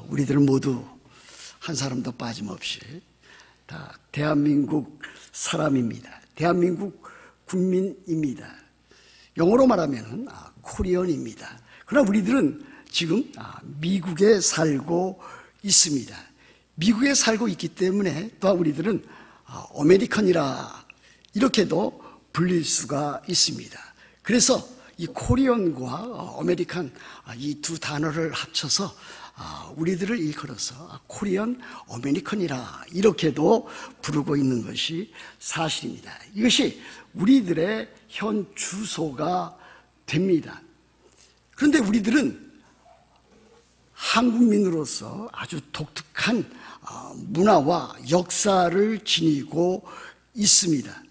우리들은 모두 한 사람도 빠짐없이 다 대한민국 사람입니다. 대한민국 국민입니다. 영어로 말하면 코리언입니다. 그러나 우리들은 지금 미국에 살고 있습니다. 미국에 살고 있기 때문에 또한 우리들은 아메리칸이라 이렇게도 불릴 수가 있습니다. 그래서 이 코리언과 아메리칸 이 두 단어를 합쳐서 우리들을 일컬어서 코리언 아메리칸이라 이렇게도 부르고 있는 것이 사실입니다. 이것이 우리들의 현 주소가 됩니다. 그런데 우리들은 한국민으로서 아주 독특한 문화와 역사를 지니고 있습니다.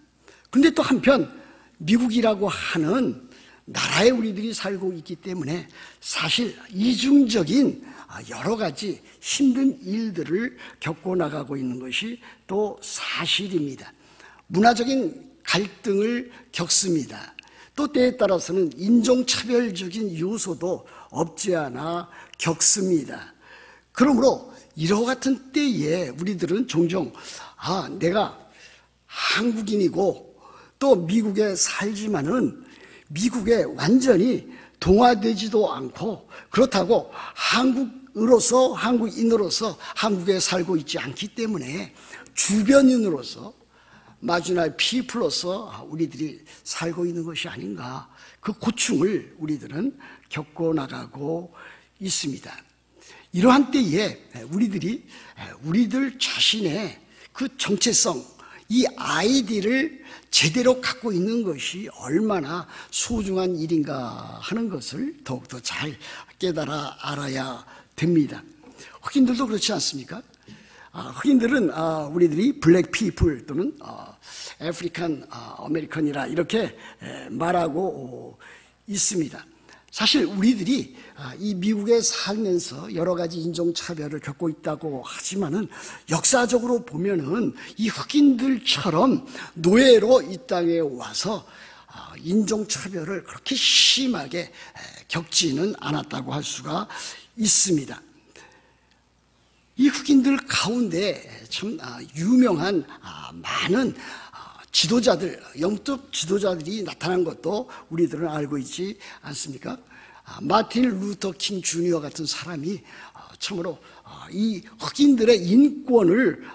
그런데 또 한편 미국이라고 하는 나라에 우리들이 살고 있기 때문에 사실 이중적인 여러 가지 힘든 일들을 겪고 나가고 있는 것이 또 사실입니다. 문화적인 갈등을 겪습니다. 또 때에 따라서는 인종차별적인 요소도 없지 않아 겪습니다. 그러므로 이와 같은 때에 우리들은 종종 내가 한국인이고 또 미국에 살지만은 미국에 완전히 동화되지도 않고 그렇다고 한국인으로서 한국에 살고 있지 않기 때문에 주변인으로서 마지노랄 피플로서 우리들이 살고 있는 것이 아닌가, 그 고충을 우리들은 겪고 나가고 있습니다. 이러한 때에 우리들 자신의 그 정체성, 이 아이디를 제대로 갖고 있는 것이 얼마나 소중한 일인가 하는 것을 더욱더 잘 깨달아 알아야 됩니다. 흑인들도 그렇지 않습니까? 흑인들은 우리들이 블랙 피플 또는 아프리칸 아메리칸이라 이렇게 말하고 있습니다. 사실 우리들이 이 미국에 살면서 여러 가지 인종차별을 겪고 있다고 하지만은 역사적으로 보면은 이 흑인들처럼 노예로 이 땅에 와서 인종차별을 그렇게 심하게 겪지는 않았다고 할 수가 있습니다. 이 흑인들 가운데 참 유명한 많은 지도자들, 영적 지도자들이 나타난 것도 우리들은 알고 있지 않습니까? 마틴 루터 킹 주니어 같은 사람이 참으로 이 흑인들의 인권을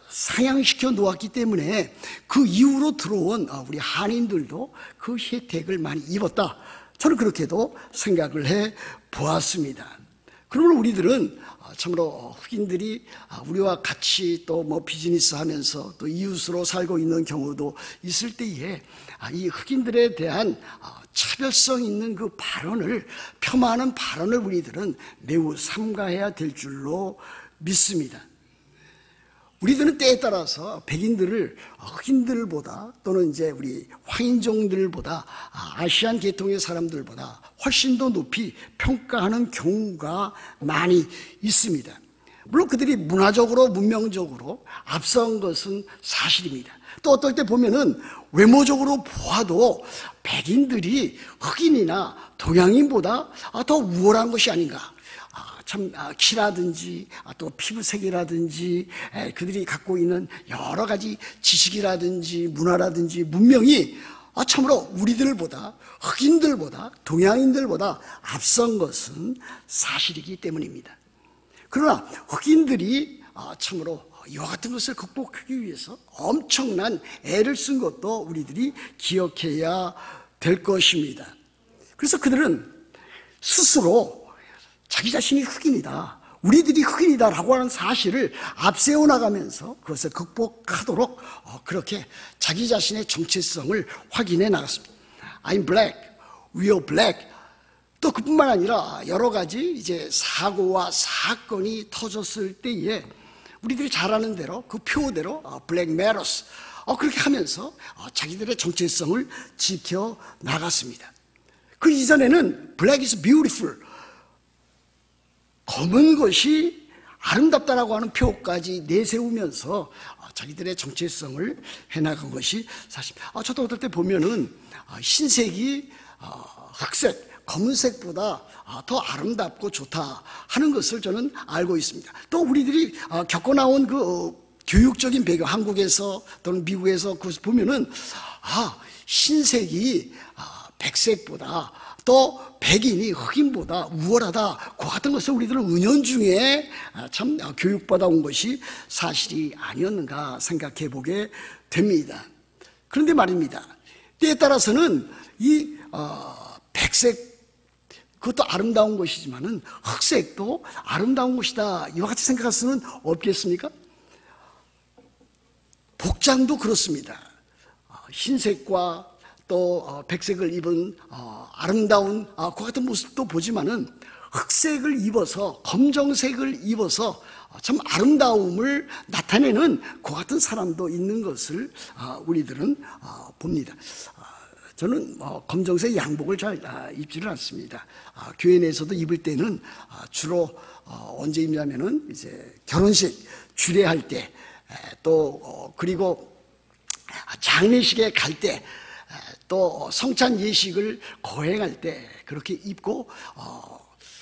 상향시켜 놓았기 때문에 그 이후로 들어온 우리 한인들도 그 혜택을 많이 입었다. 저는 그렇게도 생각을 해 보았습니다. 그러면 우리들은 참으로 흑인들이 우리와 같이 또 비즈니스 하면서 또 이웃으로 살고 있는 경우도 있을 때에 이 흑인들에 대한 차별성 있는 그 발언을, 폄하하는 발언을 우리들은 매우 삼가해야 될 줄로 믿습니다. 우리들은 때에 따라서 백인들을 흑인들보다 또는 이제 우리 황인종들보다 아시안 계통의 사람들보다 훨씬 더 높이 평가하는 경우가 많이 있습니다. 물론 그들이 문화적으로 문명적으로 앞선 것은 사실입니다. 또 어떨 때 보면은 외모적으로 보아도 백인들이 흑인이나 동양인보다 더 우월한 것이 아닌가, 참 키라든지 또 피부색이라든지 그들이 갖고 있는 여러 가지 지식이라든지 문화라든지 문명이 참으로 우리들보다, 흑인들보다, 동양인들보다 앞선 것은 사실이기 때문입니다. 그러나 흑인들이 참으로 이와 같은 것을 극복하기 위해서 엄청난 애를 쓴 것도 우리들이 기억해야 될 것입니다. 그래서 그들은 스스로 자기 자신이 흑인이다, 우리들이 흑인이다라고 하는 사실을 앞세워 나가면서 그것을 극복하도록 그렇게 자기 자신의 정체성을 확인해 나갔습니다. I'm black, we are black. 또 그뿐만 아니라 여러 가지 이제 사고와 사건이 터졌을 때에 우리들이 잘 아는 대로 그 표대로 Black Matters 그렇게 하면서 자기들의 정체성을 지켜 나갔습니다. 그 이전에는 Black is beautiful, 검은 것이 아름답다라고 하는 표까지 내세우면서 자기들의 정체성을 해나간 것이 사실. 저도 어떨 때 보면은 흰색이 흑색, 검은색보다 더 아름답고 좋다 하는 것을 저는 알고 있습니다. 또 우리들이 겪어 나온 그 교육적인 배경, 한국에서 또는 미국에서 그것을 보면은 흰색이 백색보다 또 백인이 흑인보다 우월하다, 그 같은 것을 우리들은 은연중에 참 교육받아 온 것이 사실이 아니었는가 생각해 보게 됩니다. 그런데 말입니다, 때에 따라서는 이 백색, 그것도 아름다운 것이지만은 흑색도 아름다운 것이다, 이와 같이 생각할 수는 없겠습니까? 복장도 그렇습니다. 흰색과 또 백색을 입은 아름다운 그 같은 모습도 보지만은 흑색을 입어서, 검정색을 입어서 참 아름다움을 나타내는 그 같은 사람도 있는 것을 우리들은 봅니다. 저는 검정색 양복을 잘 입지를 않습니다. 교회 내에서도 입을 때는 주로 언제 입냐면은 이제 결혼식 주례할 때, 또 그리고 장례식에 갈 때, 또 성찬 예식을 거행할 때 그렇게 입고,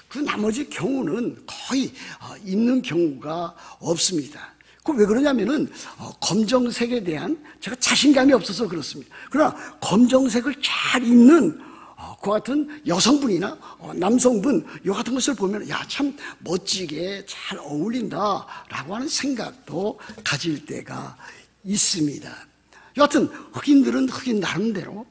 그 나머지 경우는 거의 입는 경우가 없습니다. 그 왜 그러냐면은 검정색에 대한 제가 자신감이 없어서 그렇습니다. 그러나 검정색을 잘 입는 그 같은 여성분이나 남성분, 이 같은 것을 보면 참 멋지게 잘 어울린다라고 하는 생각도 가질 때가 있습니다. 여하튼 흑인들은 흑인 나름대로,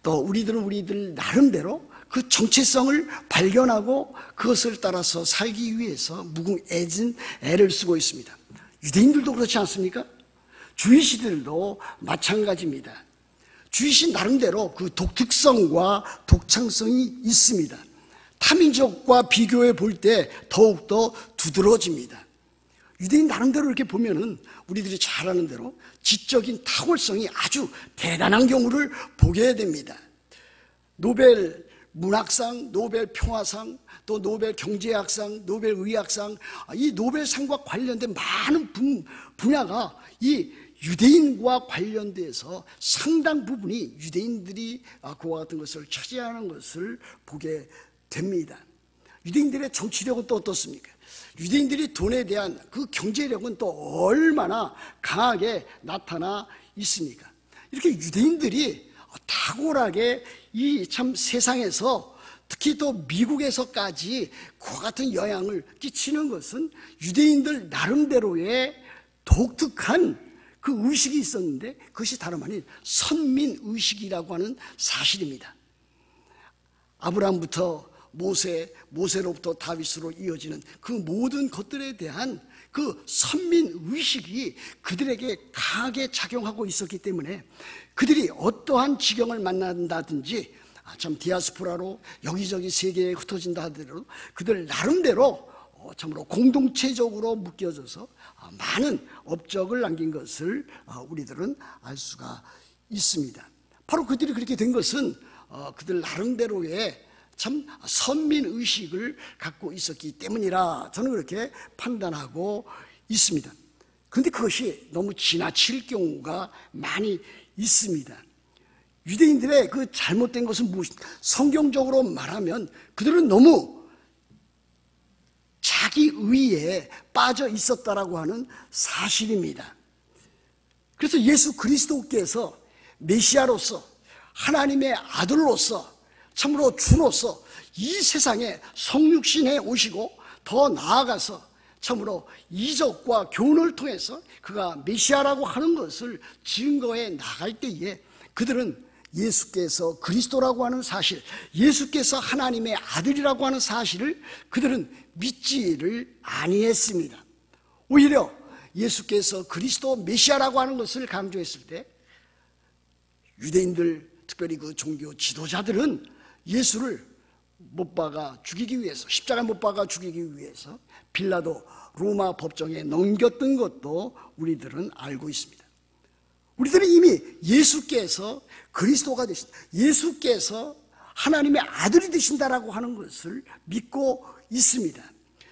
또 우리들은 우리들 나름대로 그 정체성을 발견하고 그것을 따라서 살기 위해서 무궁해진 애를 쓰고 있습니다. 유대인들도 그렇지 않습니까? 주이시들도 마찬가지입니다. 주이시 나름대로 그 독특성과 독창성이 있습니다. 타민족과 비교해 볼 때 더욱더 두드러집니다. 유대인 나름대로 이렇게 보면은 우리들이 잘 아는 대로 지적인 탁월성이 아주 대단한 경우를 보게 됩니다. 노벨 문학상, 노벨 평화상, 또 노벨 경제학상, 노벨 의학상, 이 노벨상과 관련된 많은 분야가 이 유대인과 관련돼서 상당 부분이 유대인들이 그와 같은 것을 차지하는 것을 보게 됩니다. 유대인들의 정치력은 또 어떻습니까? 유대인들이 돈에 대한 그 경제력은 또 얼마나 강하게 나타나 있습니까? 이렇게 유대인들이 탁월하게 이 참 세상에서, 특히 또 미국에서까지 그와 같은 영향을 끼치는 것은 유대인들 나름대로의 독특한 그 의식이 있었는데, 그것이 다름 아닌 선민의식이라고 하는 사실입니다. 아브라함부터 모세로부터 다윗으로 이어지는 그 모든 것들에 대한 그 선민의식이 그들에게 강하게 작용하고 있었기 때문에 그들이 어떠한 지경을 만난다든지 참 디아스포라로 여기저기 세계에 흩어진다 하더라도 그들 나름대로 참으로 공동체적으로 묶여져서 많은 업적을 남긴 것을 우리들은 알 수가 있습니다. 바로 그들이 그렇게 된 것은 그들 나름대로의 참 선민의식을 갖고 있었기 때문이라 저는 그렇게 판단하고 있습니다. 그런데 그것이 너무 지나칠 경우가 많이 있습니다. 유대인들의 그 잘못된 것은 무엇인가? 성경적으로 말하면 그들은 너무 자기의에 빠져 있었다라고 하는 사실입니다. 그래서 예수 그리스도께서 메시아로서, 하나님의 아들로서, 참으로 주로서 이 세상에 성육신해 오시고, 더 나아가서 참으로 이적과 교훈을 통해서 그가 메시아라고 하는 것을 증거해 나갈 때에 그들은 예수께서 그리스도라고 하는 사실, 예수께서 하나님의 아들이라고 하는 사실을 그들은 믿지를 아니했습니다. 오히려 예수께서 그리스도 메시아라고 하는 것을 강조했을 때 유대인들, 특별히 그 종교 지도자들은 예수를 못 박아 죽이기 위해서, 십자가에 못 박아 죽이기 위해서 빌라도 로마 법정에 넘겼던 것도 우리들은 알고 있습니다. 우리들은 이미 예수께서 그리스도가 되신다, 예수께서 하나님의 아들이 되신다라고 하는 것을 믿고 있습니다.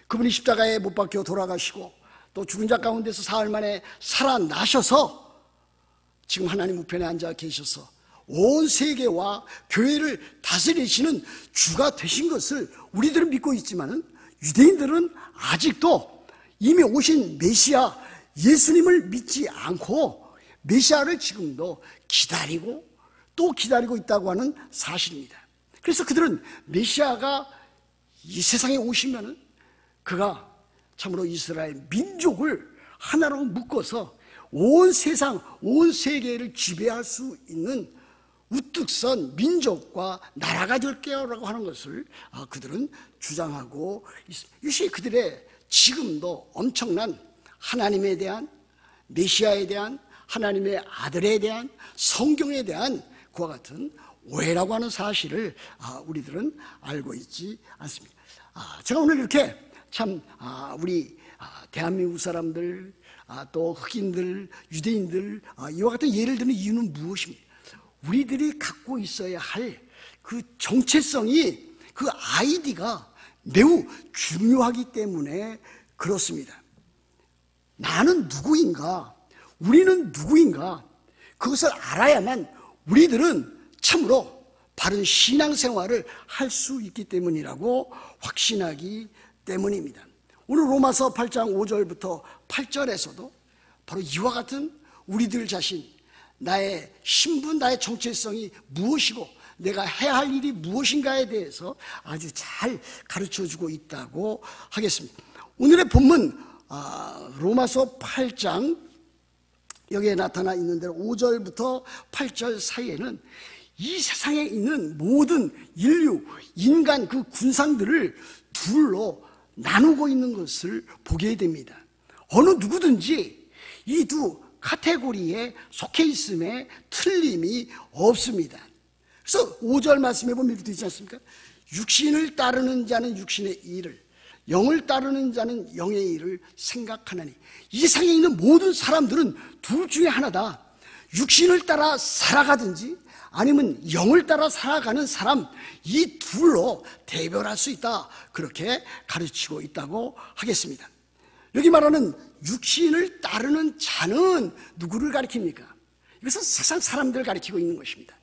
그분이 십자가에 못 박혀 돌아가시고 또 죽은 자 가운데서 사흘 만에 살아나셔서 지금 하나님 우편에 앉아 계셔서 온 세계와 교회를 다스리시는 주가 되신 것을 우리들은 믿고 있지만은 유대인들은 아직도 이미 오신 메시아 예수님을 믿지 않고 메시아를 지금도 기다리고 또 기다리고 있다고 하는 사실입니다. 그래서 그들은 메시아가 이 세상에 오시면은 그가 참으로 이스라엘 민족을 하나로 묶어서 온 세상, 온 세계를 지배할 수 있는 우뚝 선 민족과 나라가 될 거라고 하는 것을 그들은 주장하고 있습니다. 이것이 그들의 지금도 엄청난 하나님에 대한, 메시아에 대한, 하나님의 아들에 대한, 성경에 대한 그와 같은 오해라고 하는 사실을 우리들은 알고 있지 않습니다. 제가 오늘 이렇게 참 우리 대한민국 사람들, 또 흑인들, 유대인들 이와 같은 예를 드는 이유는 무엇입니까? 우리들이 갖고 있어야 할 그 정체성이, 그 아이디가 매우 중요하기 때문에 그렇습니다. 나는 누구인가? 우리는 누구인가? 그것을 알아야만 우리들은 참으로 바른 신앙생활을 할 수 있기 때문이라고 확신하기 때문입니다. 오늘 로마서 8장 5절부터 8절에서도 바로 이와 같은 우리들 자신, 나의 신분, 나의 정체성이 무엇이고 내가 해야 할 일이 무엇인가에 대해서 아주 잘 가르쳐주고 있다고 하겠습니다. 오늘의 본문 로마서 8장 여기에 나타나 있는 대로 5절부터 8절 사이에는 이 세상에 있는 모든 인류, 인간 그 군상들을 둘로 나누고 있는 것을 보게 됩니다. 어느 누구든지 이 두 카테고리에 속해 있음에 틀림이 없습니다. 그래서 5절 말씀해 보면 이렇게 되지 않습니까? 육신을 따르는 자는 육신의 일을, 영을 따르는 자는 영의 일을 생각하나니. 이 세상에 있는 모든 사람들은 둘 중에 하나다. 육신을 따라 살아가든지 아니면 영을 따라 살아가는 사람, 이 둘로 대별할 수 있다, 그렇게 가르치고 있다고 하겠습니다. 여기 말하는 육신을 따르는 자는 누구를 가리킵니까? 이것은 세상 사람들을 가리키고 있는 것입니다.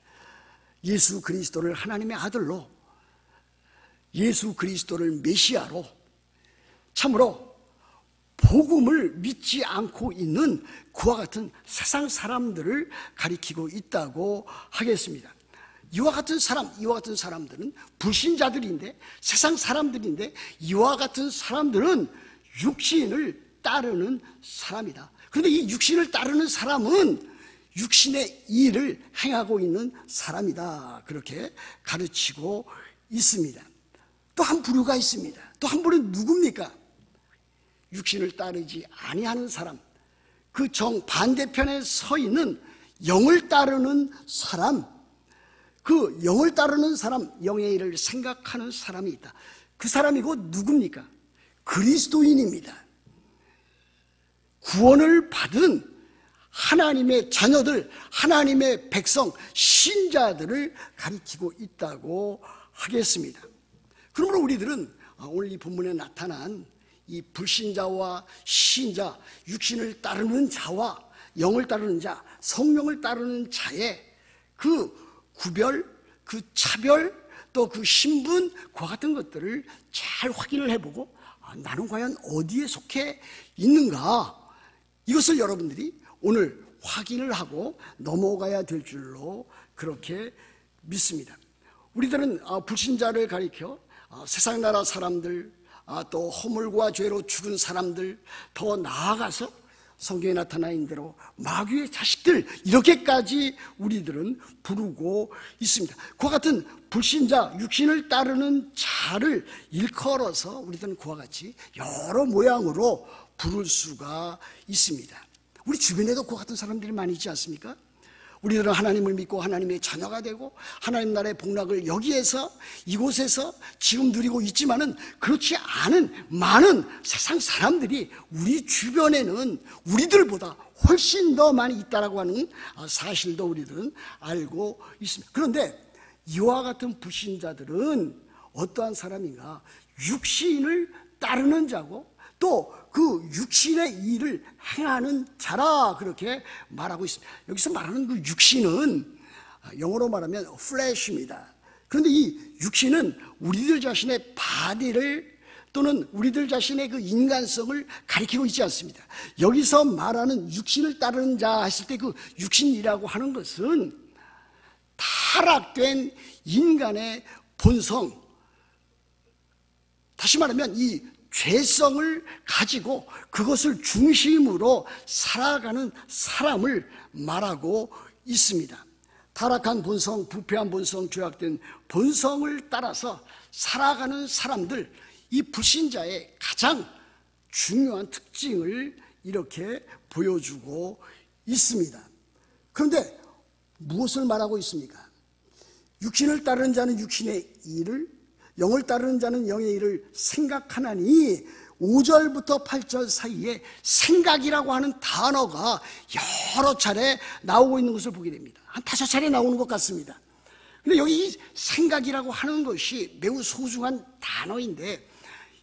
예수 그리스도를 하나님의 아들로, 예수 그리스도를 메시아로, 참으로 복음을 믿지 않고 있는 그와 같은 세상 사람들을 가리키고 있다고 하겠습니다. 이와 같은 사람들은 불신자들인데, 세상 사람들인데, 이와 같은 사람들은 육신을 따르는 사람이다. 그런데 이 육신을 따르는 사람은 육신의 일을 행하고 있는 사람이다, 그렇게 가르치고 있습니다. 또 한 부류가 있습니다. 또 한 부류는 누굽니까? 육신을 따르지 아니하는 사람, 그 정반대편에 서 있는 영을 따르는 사람, 그 영을 따르는 사람, 영의 일을 생각하는 사람이 있다. 그 사람이 곧 누굽니까? 그리스도인입니다. 구원을 받은 하나님의 자녀들, 하나님의 백성, 신자들을 가리키고 있다고 하겠습니다. 그러므로 우리들은 오늘 이 본문에 나타난 이 불신자와 신자, 육신을 따르는 자와 영을 따르는 자, 성령을 따르는 자의 그 구별, 그 차별, 또 그 신분, 그와 같은 것들을 잘 확인을 해보고 나는 과연 어디에 속해 있는가, 이것을 여러분들이 오늘 확인을 하고 넘어가야 될 줄로 그렇게 믿습니다. 우리들은 불신자를 가리켜 세상 나라 사람들, 또 허물과 죄로 죽은 사람들, 더 나아가서 성경에 나타나 있는 대로 마귀의 자식들, 이렇게까지 우리들은 부르고 있습니다. 그와 같은 불신자, 육신을 따르는 자를 일컬어서 우리들은 그와 같이 여러 모양으로 부를 수가 있습니다. 우리 주변에도 그와 같은 사람들이 많이 있지 않습니까? 우리들은 하나님을 믿고 하나님의 자녀가 되고 하나님 나라의 복락을 여기에서, 이곳에서 지금 누리고 있지만은 그렇지 않은 많은 세상 사람들이 우리 주변에는 우리들보다 훨씬 더 많이 있다라고 하는 사실도 우리들은 알고 있습니다. 그런데 이와 같은 불신자들은 어떠한 사람인가? 육신을 따르는 자고 또 그 육신의 일을 행하는 자라, 그렇게 말하고 있습니다. 여기서 말하는 그 육신은 영어로 말하면 flesh입니다. 그런데 이 육신은 우리들 자신의 바디를 또는 우리들 자신의 그 인간성을 가리키고 있지 않습니다. 여기서 말하는 육신을 따르는 자 했을 때 그 육신이라고 하는 것은 타락된 인간의 본성, 다시 말하면 이 죄성을 가지고 그것을 중심으로 살아가는 사람을 말하고 있습니다. 타락한 본성, 부패한 본성, 죄악된 본성을 따라서 살아가는 사람들, 이 불신자의 가장 중요한 특징을 이렇게 보여주고 있습니다. 그런데 무엇을 말하고 있습니까? 육신을 따르는 자는 육신의 일을, 영을 따르는 자는 영의 일을 생각하나니 5절부터 8절 사이에 생각이라고 하는 단어가 여러 차례 나오고 있는 것을 보게 됩니다. 한 5차례 나오는 것 같습니다. 근데 여기 이 생각이라고 하는 것이 매우 소중한 단어인데,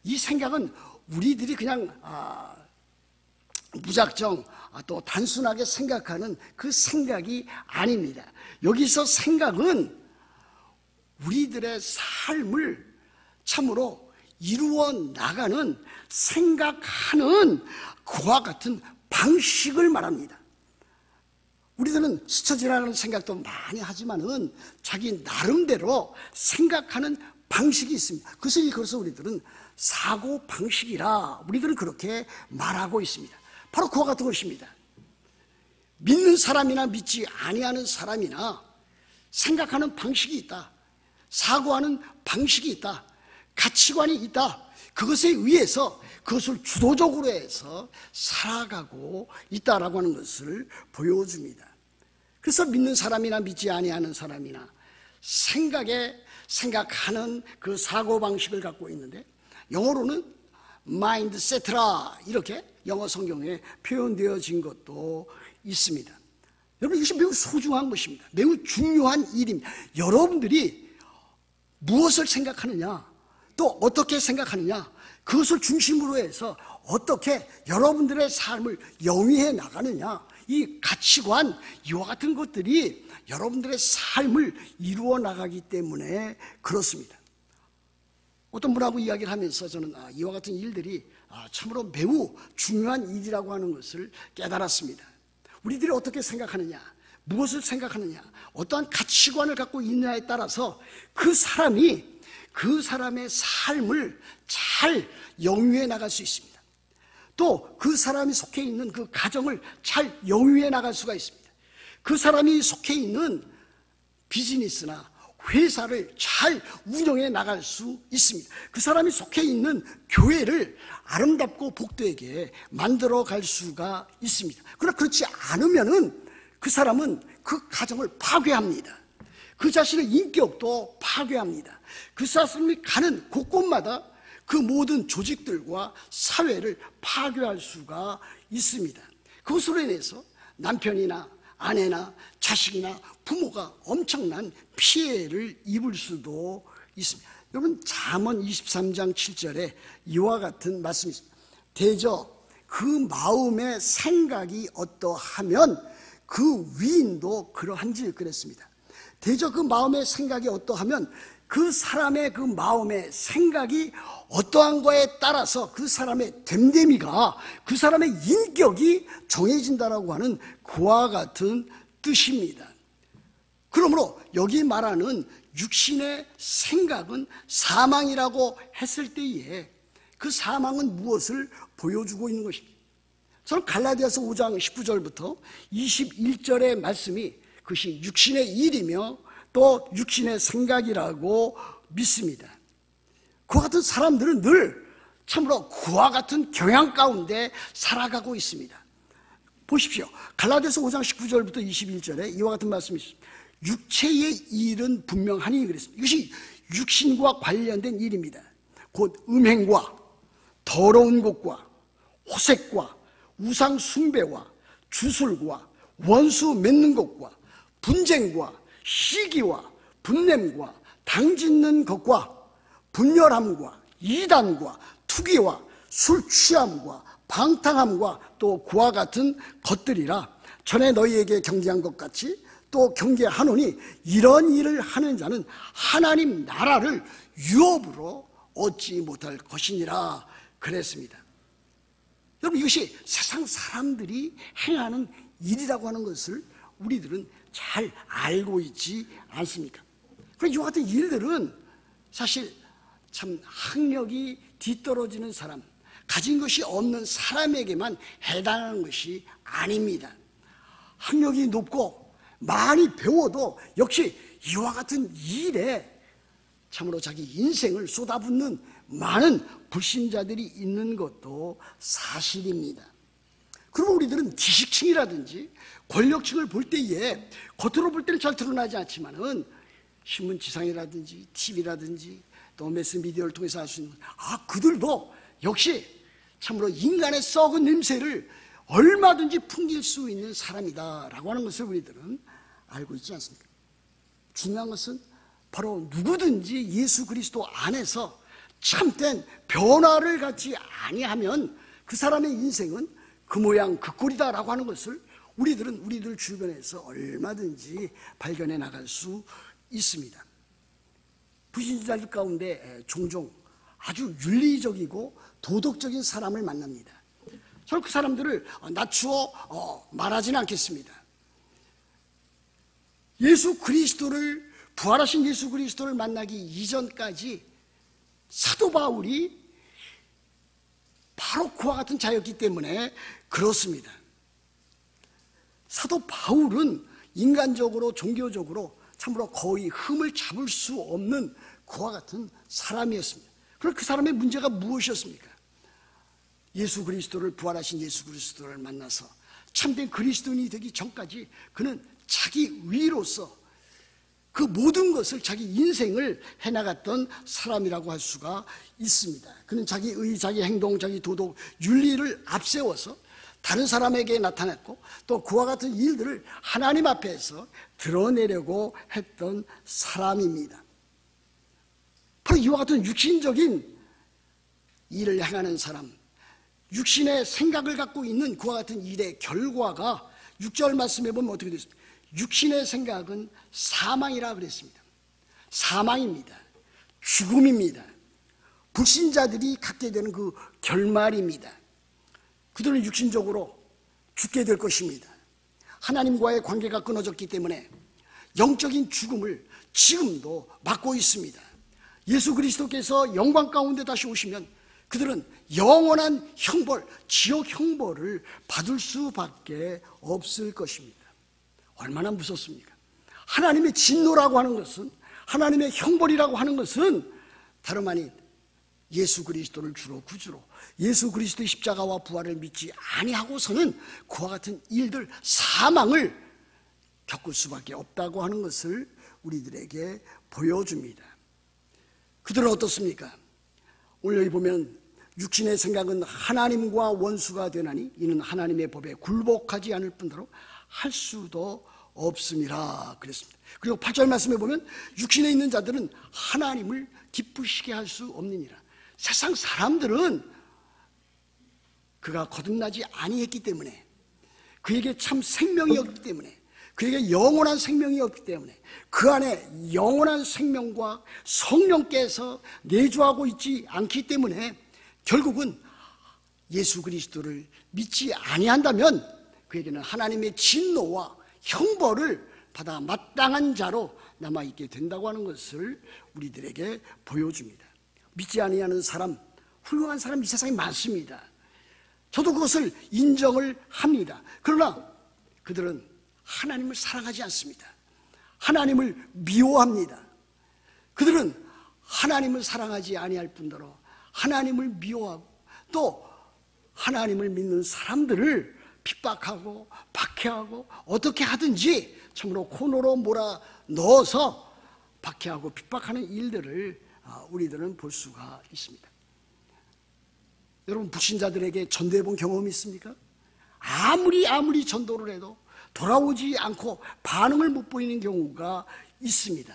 이 생각은 우리들이 그냥 무작정 또 단순하게 생각하는 그 생각이 아닙니다. 여기서 생각은 우리들의 삶을 참으로 이루어 나가는, 생각하는 그와 같은 방식을 말합니다. 우리들은 스쳐 지나가는 생각도 많이 하지만은 자기 나름대로 생각하는 방식이 있습니다. 그래서 우리들은 사고 방식이라 우리들은 그렇게 말하고 있습니다. 바로 그와 같은 것입니다. 믿는 사람이나 믿지 아니하는 사람이나 생각하는 방식이 있다, 사고하는 방식이 있다, 가치관이 있다. 그것에 의해서 그것을 주도적으로 해서 살아가고 있다라고 하는 것을 보여줍니다. 그래서 믿는 사람이나 믿지 아니하는 사람이나 생각하는 그 사고방식을 갖고 있는데, 영어로는 mindset라 이렇게 영어 성경에 표현되어진 것도 있습니다. 여러분, 이것이 매우 소중한 것입니다. 매우 중요한 일입니다. 여러분들이 무엇을 생각하느냐, 또 어떻게 생각하느냐, 그것을 중심으로 해서 어떻게 여러분들의 삶을 영위해 나가느냐, 이 가치관, 이와 같은 것들이 여러분들의 삶을 이루어 나가기 때문에 그렇습니다. 어떤 분하고 이야기를 하면서 저는 이와 같은 일들이 참으로 매우 중요한 일이라고 하는 것을 깨달았습니다. 우리들이 어떻게 생각하느냐, 무엇을 생각하느냐, 어떠한 가치관을 갖고 있느냐에 따라서 그 사람의 삶을 잘 영위해 나갈 수 있습니다. 또 그 사람이 속해 있는 그 가정을 잘 영위해 나갈 수가 있습니다. 그 사람이 속해 있는 비즈니스나 회사를 잘 운영해 나갈 수 있습니다. 그 사람이 속해 있는 교회를 아름답고 복되게 만들어 갈 수가 있습니다. 그러나 그렇지 않으면은 그 사람은 그 가정을 파괴합니다. 그 자신의 인격도 파괴합니다. 그 사람이 가는 곳곳마다 그 모든 조직들과 사회를 파괴할 수가 있습니다. 그것으로 인해서 남편이나 아내나 자식이나 부모가 엄청난 피해를 입을 수도 있습니다. 여러분, 잠언 23장 7절에 이와 같은 말씀이 있습니다. 대저 그 마음의 생각이 어떠하면 그 위인도 그러한지 그랬습니다. 대저 그 마음의 생각이 어떠하면 그 사람의 그 마음의 생각이 어떠한 거에 따라서 그 사람의 됨됨이가, 그 사람의 인격이 정해진다라고 하는 그와 같은 뜻입니다. 그러므로 여기 말하는 육신의 생각은 사망이라고 했을 때에 그 사망은 무엇을 보여주고 있는 것입니까? 저는 갈라디아서 5장 19절부터 21절의 말씀이 그것이 육신의 일이며 또 육신의 생각이라고 믿습니다. 그와 같은 사람들은 늘 참으로 그와 같은 경향 가운데 살아가고 있습니다. 보십시오. 갈라디아서 5장 19절부터 21절에 이와 같은 말씀이 있습니다. 육체의 일은 분명하니 그랬습니다. 이것이 육신과 관련된 일입니다. 곧 음행과 더러운 것과 호색과 우상 숭배와 주술과 원수 맺는 것과 분쟁과 시기와 분냄과 당짓는 것과 분열함과 이단과 투기와 술 취함과 방탕함과 또 그와 같은 것들이라 전에 너희에게 경계한 것 같이 또 경계하노니 이런 일을 하는 자는 하나님 나라를 유업으로 얻지 못할 것이니라 그랬습니다. 여러분, 이것이 세상 사람들이 행하는 일이라고 하는 것을 우리들은 잘 알고 있지 않습니까? 그럼 이와 같은 일들은 사실 참 학력이 뒤떨어지는 사람, 가진 것이 없는 사람에게만 해당하는 것이 아닙니다. 학력이 높고 많이 배워도 역시 이와 같은 일에 참으로 자기 인생을 쏟아붓는 많은 불신자들이 있는 것도 사실입니다. 그리고 우리들은 지식층이라든지 권력층을 볼 때에 겉으로 볼 때는 잘 드러나지 않지만은 신문 지상이라든지 TV라든지 또 매스미디어를 통해서 알 수 있는 그들도 역시 참으로 인간의 썩은 냄새를 얼마든지 풍길 수 있는 사람이다라고 하는 것을 우리들은 알고 있지 않습니까? 중요한 것은 바로 누구든지 예수 그리스도 안에서 참된 변화를 갖지 아니하면 그 사람의 인생은 그 모양 그 꼴이다라고 하는 것을 우리들은 우리들 주변에서 얼마든지 발견해 나갈 수 있습니다. 불신자들 가운데 종종 아주 윤리적이고 도덕적인 사람을 만납니다. 저는 그 사람들을 낮추어 말하지는 않겠습니다. 예수 그리스도를, 부활하신 예수 그리스도를 만나기 이전까지 사도 바울이 바로 그와 같은 자였기 때문에 그렇습니다. 사도 바울은 인간적으로 종교적으로 참으로 거의 흠을 잡을 수 없는 그와 같은 사람이었습니다. 그럼 그 사람의 문제가 무엇이었습니까? 예수 그리스도를, 부활하신 예수 그리스도를 만나서 참된 그리스도인이 되기 전까지 그는 자기 의로서 그 모든 것을, 자기 인생을 해나갔던 사람이라고 할 수가 있습니다. 그는 자기 의, 자기 행동, 자기 도덕, 윤리를 앞세워서 다른 사람에게 나타냈고 또 그와 같은 일들을 하나님 앞에서 드러내려고 했던 사람입니다. 바로 이와 같은 육신적인 일을 행하는 사람, 육신의 생각을 갖고 있는 그와 같은 일의 결과가 6절 말씀에 보면 어떻게 되습니까? 육신의 생각은 사망이라 그랬습니다. 사망입니다. 죽음입니다. 불신자들이 갖게 되는 그 결말입니다. 그들은 육신적으로 죽게 될 것입니다. 하나님과의 관계가 끊어졌기 때문에 영적인 죽음을 지금도 맞고 있습니다. 예수 그리스도께서 영광 가운데 다시 오시면 그들은 영원한 형벌, 지옥 형벌을 받을 수밖에 없을 것입니다. 얼마나 무섭습니까? 하나님의 진노라고 하는 것은, 하나님의 형벌이라고 하는 것은 다름 아닌 예수 그리스도를 주로 구주로, 예수 그리스도의 십자가와 부활을 믿지 아니하고서는 그와 같은 일들, 사망을 겪을 수밖에 없다고 하는 것을 우리들에게 보여줍니다. 그들은 어떻습니까? 오늘 여기 보면 육신의 생각은 하나님과 원수가 되나니 이는 하나님의 법에 굴복하지 않을 뿐더러 할 수도 없음이라 그랬습니다. 그리고 8절 말씀에 보면 육신에 있는 자들은 하나님을 기쁘시게 할 수 없느니라. 세상 사람들은 그가 거듭나지 아니했기 때문에, 그에게 참 생명이었기 때문에, 그에게 영원한 생명이었기 때문에, 그 안에 영원한 생명과 성령께서 내주하고 있지 않기 때문에 결국은 예수 그리스도를 믿지 아니한다면 그에게는 하나님의 진노와 형벌을 받아 마땅한 자로 남아있게 된다고 하는 것을 우리들에게 보여줍니다. 믿지 아니하는 사람, 훌륭한 사람 이 세상에 많습니다. 저도 그것을 인정을 합니다. 그러나 그들은 하나님을 사랑하지 않습니다. 하나님을 미워합니다. 그들은 하나님을 사랑하지 아니할 뿐더러 하나님을 미워하고 또 하나님을 믿는 사람들을 핍박하고 박해하고 어떻게 하든지 참으로 코너로 몰아 넣어서 박해하고 핍박하는 일들을 우리들은 볼 수가 있습니다. 여러분, 불신자들에게 전도해 본 경험이 있습니까? 아무리 전도를 해도 돌아오지 않고 반응을 못 보이는 경우가 있습니다.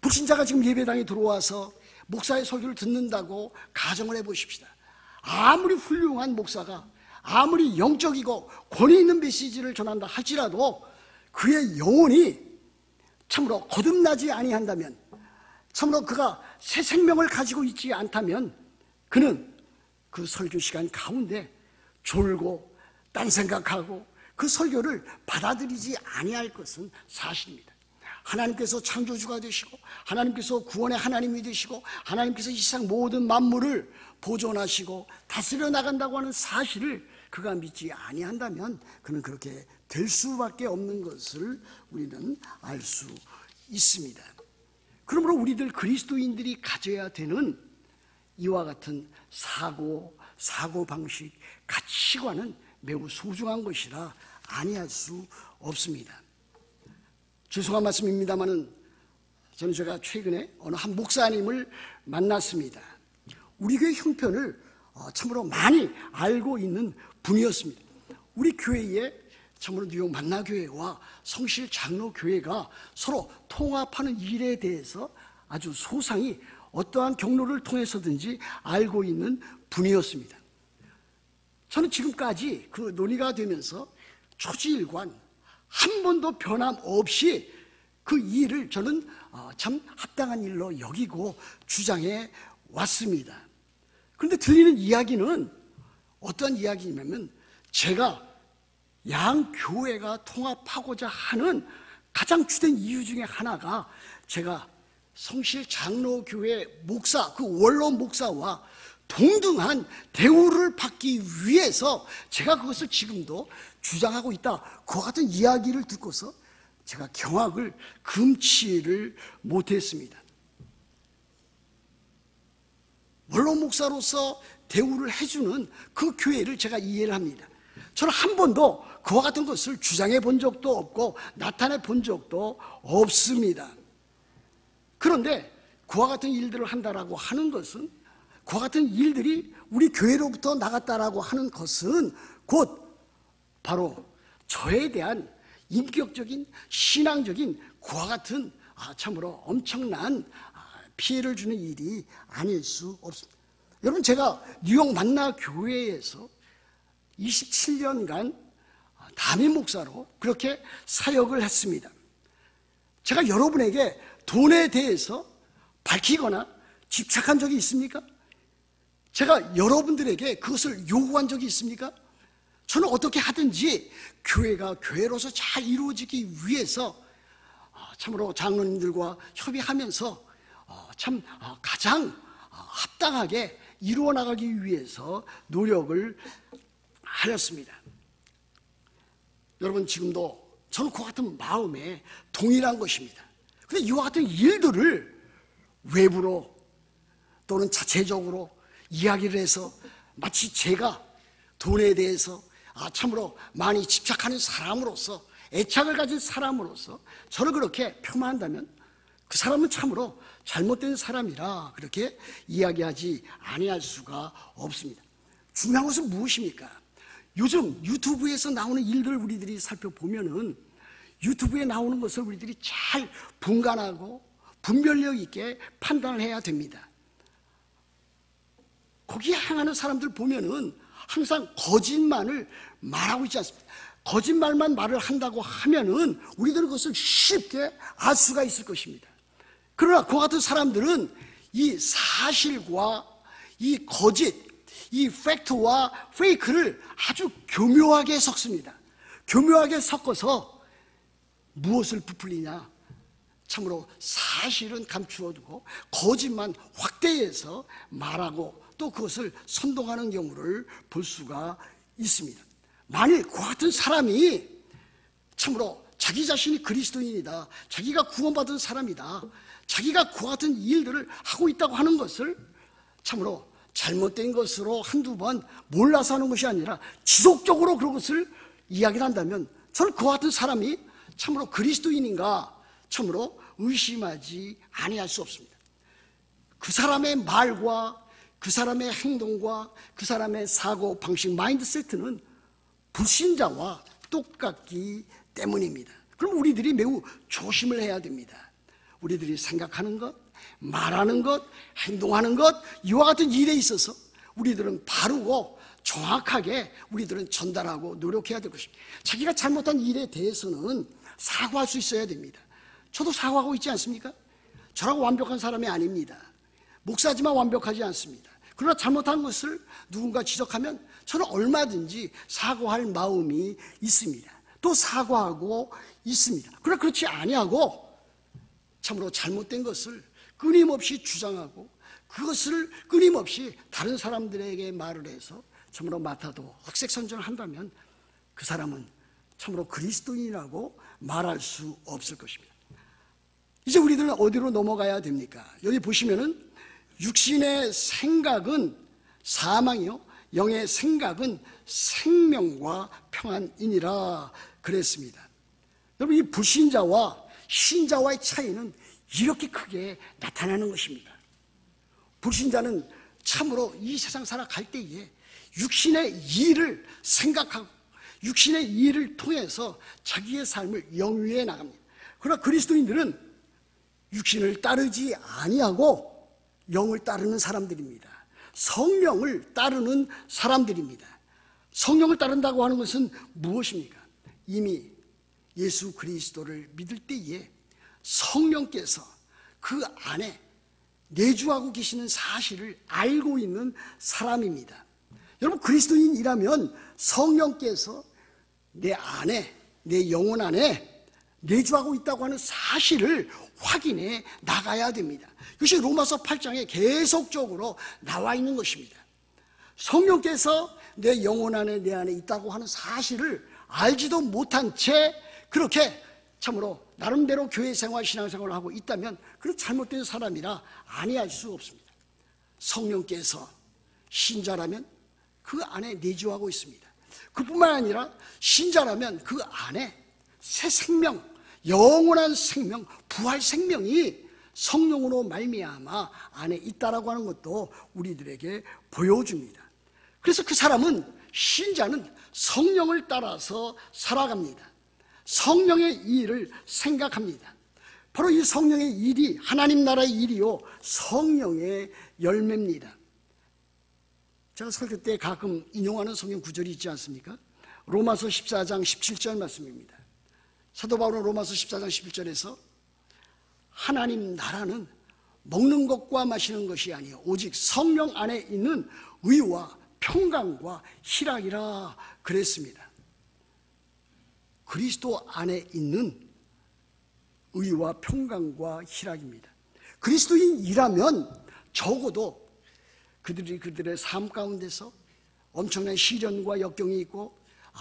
불신자가 지금 예배당에 들어와서 목사의 설교를 듣는다고 가정을 해보십시다. 아무리 훌륭한 목사가 아무리 영적이고 권위 있는 메시지를 전한다 할지라도 그의 영혼이 참으로 거듭나지 아니한다면, 참으로 그가 새 생명을 가지고 있지 않다면 그는 그 설교 시간 가운데 졸고 딴 생각하고 그 설교를 받아들이지 아니할 것은 사실입니다. 하나님께서 창조주가 되시고 하나님께서 구원의 하나님이 되시고 하나님께서 이 세상 모든 만물을 보존하시고 다스려 나간다고 하는 사실을 그가 믿지 아니한다면 그는 그렇게 될 수밖에 없는 것을 우리는 알 수 있습니다. 그러므로 우리들 그리스도인들이 가져야 되는 이와 같은 사고 방식, 가치관은 매우 소중한 것이라 아니할 수 없습니다. 죄송한 말씀입니다만은 제가 최근에 어느 한 목사님을 만났습니다. 우리 교회 형편을 참으로 많이 알고 있는 분이었습니다. 우리 교회에 참으로 뉴욕 만나교회와 성실 장로교회가 서로 통합하는 일에 대해서 아주 소상히 어떠한 경로를 통해서든지 알고 있는 분이었습니다. 저는 지금까지 그 논의가 되면서 초지일관 한 번도 변함없이 그 일을 저는 참 합당한 일로 여기고 주장해 왔습니다. 그런데 들리는 이야기는 어떤 이야기냐면, 제가 양교회가 통합하고자 하는 가장 주된 이유 중에 하나가 제가 성실 장로교회 목사, 그 원로 목사와 동등한 대우를 받기 위해서 제가 그것을 지금도 주장하고 있다, 그와 같은 이야기를 듣고서 제가 경악을 금치를 못했습니다. 원로 목사로서 대우를 해주는 그 교회를 제가 이해를 합니다. 저는 한 번도 그와 같은 것을 주장해 본 적도 없고 나타내 본 적도 없습니다. 그런데 그와 같은 일들을 한다라고 하는 것은, 그와 같은 일들이 우리 교회로부터 나갔다라고 하는 것은 곧 바로 저에 대한 인격적인 신앙적인 그와 같은 참으로 엄청난 피해를 주는 일이 아닐 수 없습니다. 여러분, 제가 뉴욕 만나 교회에서 27년간 담임 목사로 그렇게 사역을 했습니다. 제가 여러분에게 돈에 대해서 밝히거나 집착한 적이 있습니까? 제가 여러분들에게 그것을 요구한 적이 있습니까? 저는 어떻게 하든지 교회가 교회로서 잘 이루어지기 위해서 참으로 장로님들과 협의하면서 참 가장 합당하게 이루어 나가기 위해서 노력을 하였습니다. 여러분, 지금도 저는 그 같은 마음에 동일한 것입니다. 그런데 이와 같은 일들을 외부로 또는 자체적으로 이야기를 해서 마치 제가 돈에 대해서 참으로 많이 집착하는 사람으로서, 애착을 가진 사람으로서 저를 그렇게 폄하한다면 그 사람은 참으로 잘못된 사람이라 그렇게 이야기하지 아니할 수가 없습니다. 중요한 것은 무엇입니까? 요즘 유튜브에서 나오는 일들을 우리들이 살펴보면은 유튜브에 나오는 것을 우리들이 잘 분간하고 분별력 있게 판단을 해야 됩니다. 거기에 행하는 사람들 보면은 항상 거짓말을 말하고 있지 않습니까? 거짓말만 말을 한다고 하면은 우리들은 그것을 쉽게 알 수가 있을 것입니다. 그러나 그 같은 사람들은 이 사실과 이 거짓, 이 팩트와 페이크를 아주 교묘하게 섞습니다. 교묘하게 섞어서 무엇을 부풀리냐? 참으로 사실은 감추어두고 거짓만 확대해서 말하고 또 그것을 선동하는 경우를 볼 수가 있습니다. 만일 그 같은 사람이 참으로 자기 자신이 그리스도인이다, 자기가 구원받은 사람이다, 자기가 그 같은 일들을 하고 있다고 하는 것을 참으로 잘못된 것으로 한두 번 몰라서 하는 것이 아니라 지속적으로 그런 것을 이야기를 한다면 저는 그 같은 사람이 참으로 그리스도인인가 참으로 의심하지 아니할 수 없습니다. 그 사람의 말과 그 사람의 행동과 그 사람의 사고 방식, 마인드세트는 불신자와 똑같기 때문입니다. 그럼 우리들이 매우 조심을 해야 됩니다. 우리들이 생각하는 것, 말하는 것, 행동하는 것, 이와 같은 일에 있어서 우리들은 바르고 정확하게 우리들은 전달하고 노력해야 될 것입니다. 자기가 잘못한 일에 대해서는 사과할 수 있어야 됩니다. 저도 사과하고 있지 않습니까? 저라고 완벽한 사람이 아닙니다. 목사지만 완벽하지 않습니다. 그러나 잘못한 것을 누군가 지적하면 저는 얼마든지 사과할 마음이 있습니다. 또 사과하고 있습니다. 그러나 그렇지 아니하고 참으로 잘못된 것을 끊임없이 주장하고 그것을 끊임없이 다른 사람들에게 말을 해서 참으로 맡아도 흑색선전을 한다면 그 사람은 참으로 그리스도인이라고 말할 수 없을 것입니다. 이제 우리들은 어디로 넘어가야 됩니까? 여기 보시면은 육신의 생각은 사망이요 영의 생각은 생명과 평안이니라 그랬습니다. 여러분, 이 불신자와 신자와의 차이는 이렇게 크게 나타나는 것입니다. 불신자는 참으로 이 세상 살아갈 때에 육신의 일을 생각하고 육신의 일을 통해서 자기의 삶을 영위해 나갑니다. 그러나 그리스도인들은 육신을 따르지 아니하고 영을 따르는 사람들입니다. 성령을 따르는 사람들입니다. 성령을 따른다고 하는 것은 무엇입니까? 이미 예수 그리스도를 믿을 때에 성령께서 그 안에 내주하고 계시는 사실을 알고 있는 사람입니다. 여러분, 그리스도인이라면 성령께서 내 안에, 내 영혼 안에 내주하고 있다고 하는 사실을 확인해 나가야 됩니다. 이것이 로마서 8장에 계속적으로 나와 있는 것입니다. 성령께서 내 영혼 안에, 내 안에 있다고 하는 사실을 알지도 못한 채 그렇게 참으로 나름대로 교회 생활, 신앙생활을 하고 있다면 그런 잘못된 사람이라 아니할 수 없습니다. 성령께서 신자라면 그 안에 내주하고 있습니다. 그뿐만 아니라 신자라면 그 안에 새 생명, 영원한 생명, 부활 생명이 성령으로 말미암아 안에 있다라고 하는 것도 우리들에게 보여줍니다. 그래서 그 사람은, 신자는 성령을 따라서 살아갑니다. 성령의 일을 생각합니다. 바로 이 성령의 일이 하나님 나라의 일이요 성령의 열매입니다. 제가 설교 때 가끔 인용하는 성경 구절이 있지 않습니까? 로마서 14장 17절 말씀입니다. 사도 바울은 로마서 14장 11절에서 하나님 나라는 먹는 것과 마시는 것이 아니요 오직 성령 안에 있는 의와 평강과 희락이라 그랬습니다. 그리스도 안에 있는 의와 평강과 희락입니다. 그리스도인이라면 적어도 그들의 삶 가운데서 엄청난 시련과 역경이 있고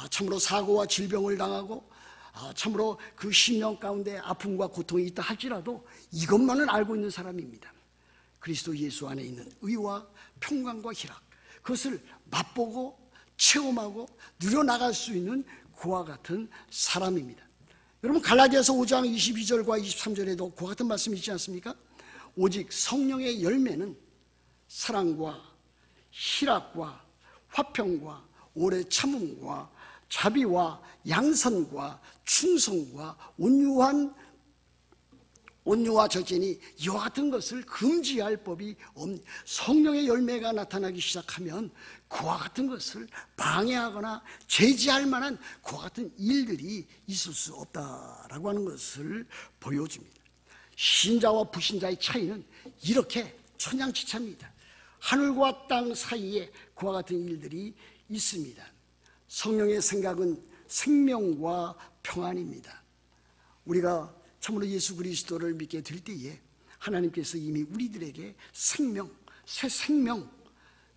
참으로 사고와 질병을 당하고 참으로 그 심령 가운데 아픔과 고통이 있다 할지라도 이것만은 알고 있는 사람입니다. 그리스도 예수 안에 있는 의와 평강과 희락, 그것을 맛보고 체험하고 누려나갈 수 있는 그와 같은 사람입니다. 여러분, 갈라디아서 5장 22절과 23절에도 그와 같은 말씀이 있지 않습니까? 오직 성령의 열매는 사랑과 희락과 화평과 오래 참음과 자비와 양선과 충성과 온유와 절제니 이와 같은 것을 금지할 법이 없는, 성령의 열매가 나타나기 시작하면 그와 같은 것을 방해하거나 제지할 만한 그와 같은 일들이 있을 수 없다라고 하는 것을 보여줍니다. 신자와 불신자의 차이는 이렇게 천양지차입니다. 하늘과 땅 사이에 그와 같은 일들이 있습니다. 성령의 생각은 생명과 평안입니다. 우리가 참으로 예수 그리스도를 믿게 될 때에 하나님께서 이미 우리들에게 생명, 새 생명,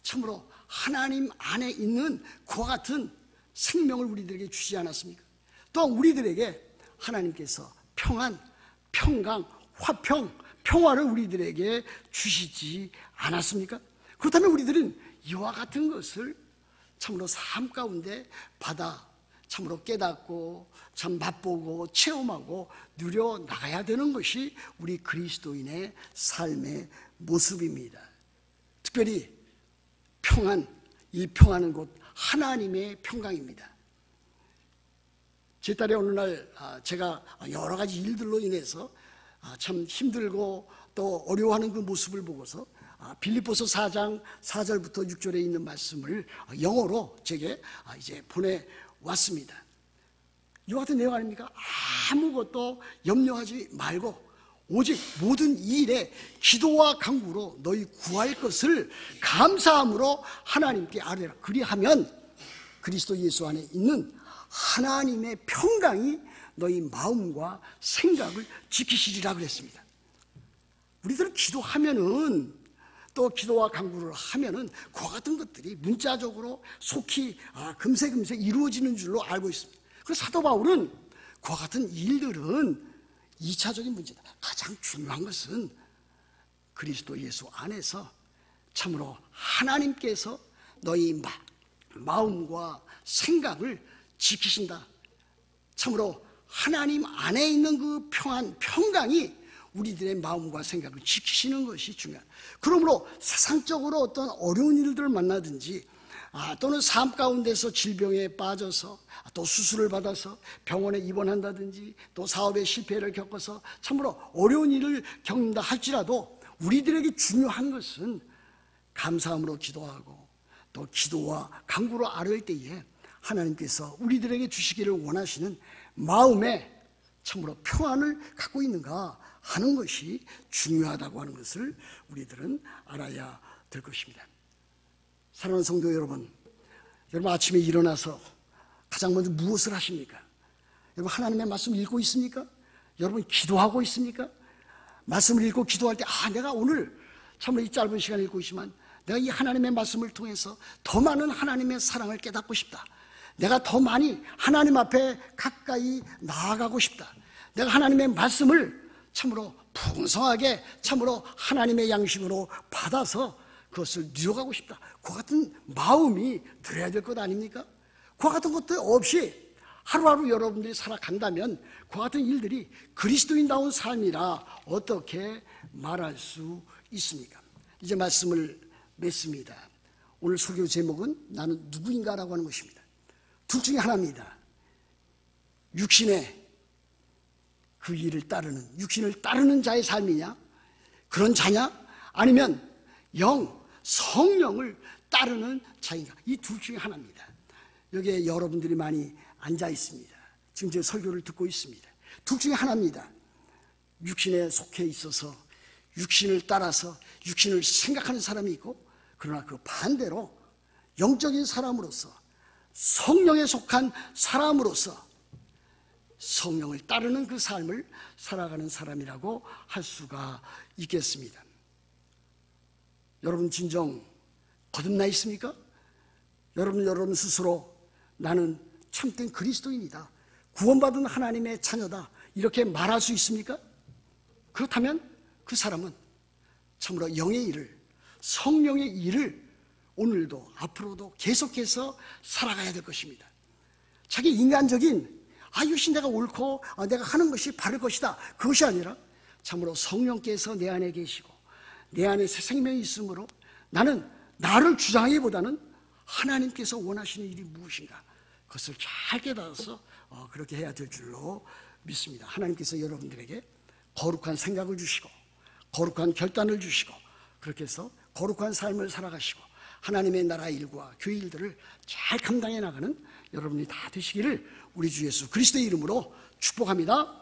참으로 하나님 안에 있는 그와 같은 생명을 우리들에게 주지 않았습니까? 또한 우리들에게 하나님께서 평안, 평강, 화평, 평화를 우리들에게 주시지 않았습니까? 그렇다면 우리들은 이와 같은 것을 참으로 삶 가운데 받아 참으로 깨닫고 참 맛보고 체험하고 누려나가야 되는 것이 우리 그리스도인의 삶의 모습입니다. 특별히 평안, 이 평안은 곧 하나님의 평강입니다. 제 딸이 어느 날 제가 여러 가지 일들로 인해서 참 힘들고 또 어려워하는 그 모습을 보고서 빌립보서 4장 4절부터 6절에 있는 말씀을 영어로 제게 이제 보내왔습니다. 이와 같은 내용 아닙니까? 아무것도 염려하지 말고 오직 모든 이 일에 기도와 간구로 너희 구할 것을 감사함으로 하나님께 아뢰라. 그리하면 그리스도 예수 안에 있는 하나님의 평강이 너희 마음과 생각을 지키시리라 그랬습니다. 우리들은 기도하면은, 또 기도와 간구를 하면은 그와 같은 것들이 문자적으로 속히 금세 이루어지는 줄로 알고 있습니다. 그래서 사도 바울은 그와 같은 일들은 2차적인 문제다. 가장 중요한 것은 그리스도 예수 안에서 참으로 하나님께서 너희 마음과 생각을 지키신다. 참으로 하나님 안에 있는 그 평강이 우리들의 마음과 생각을 지키시는 것이 중요하다. 그러므로 세상적으로 어떤 어려운 일들을 만나든지 또는 삶 가운데서 질병에 빠져서 또 수술을 받아서 병원에 입원한다든지 또 사업의 실패를 겪어서 참으로 어려운 일을 겪는다 할지라도 우리들에게 중요한 것은 감사함으로 기도하고 또 기도와 간구로 아뢰을 때에 하나님께서 우리들에게 주시기를 원하시는 마음에 참으로 평안을 갖고 있는가 하는 것이 중요하다고 하는 것을 우리들은 알아야 될 것입니다. 사랑하는 성도 여러분, 여러분 아침에 일어나서 가장 먼저 무엇을 하십니까? 여러분 하나님의 말씀 읽고 있습니까? 여러분 기도하고 있습니까? 말씀을 읽고 기도할 때 내가 오늘 참으로 이 짧은 시간 읽고 있지만 내가 이 하나님의 말씀을 통해서 더 많은 하나님의 사랑을 깨닫고 싶다. 내가 더 많이 하나님 앞에 가까이 나아가고 싶다. 내가 하나님의 말씀을 참으로 풍성하게 참으로 하나님의 양식으로 받아서 그것을 누려가고 싶다. 그 같은 마음이 들어야 될 것 아닙니까? 그 같은 것도 없이 하루하루 여러분들이 살아간다면 그 같은 일들이 그리스도인다운 삶이라 어떻게 말할 수 있습니까? 이제 말씀을 맺습니다. 오늘 설교 제목은 나는 누구인가라고 하는 것입니다. 둘 중에 하나입니다. 육신의 그 일을 따르는, 육신을 따르는 자의 삶이냐? 그런 자냐? 아니면 성령을 따르는 자인가? 이 둘 중에 하나입니다. 여기에 여러분들이 많이 앉아 있습니다. 지금 제 설교를 듣고 있습니다. 둘 중에 하나입니다. 육신에 속해 있어서 육신을 따라서 육신을 생각하는 사람이 있고, 그러나 그 반대로 영적인 사람으로서 성령에 속한 사람으로서 성령을 따르는 그 삶을 살아가는 사람이라고 할 수가 있겠습니다. 여러분 진정 거듭나 있습니까? 여러분 스스로 나는 참된 그리스도인이다, 구원받은 하나님의 자녀다, 이렇게 말할 수 있습니까? 그렇다면 그 사람은 참으로 영의 일을, 성령의 일을 오늘도 앞으로도 계속해서 살아가야 될 것입니다. 자기 인간적인 이것이 내가 옳고 내가 하는 것이 바를 것이다, 그것이 아니라 참으로 성령께서 내 안에 계시고 내 안에 새 생명이 있으므로 나는 나를 주장하기보다는 하나님께서 원하시는 일이 무엇인가, 그것을 잘 깨달아서 그렇게 해야 될 줄로 믿습니다. 하나님께서 여러분들에게 거룩한 생각을 주시고 거룩한 결단을 주시고 그렇게 해서 거룩한 삶을 살아가시고 하나님의 나라 일과 교회 일들을 잘 감당해 나가는 여러분이 다 되시기를 우리 주 예수 그리스도의 이름으로 축복합니다.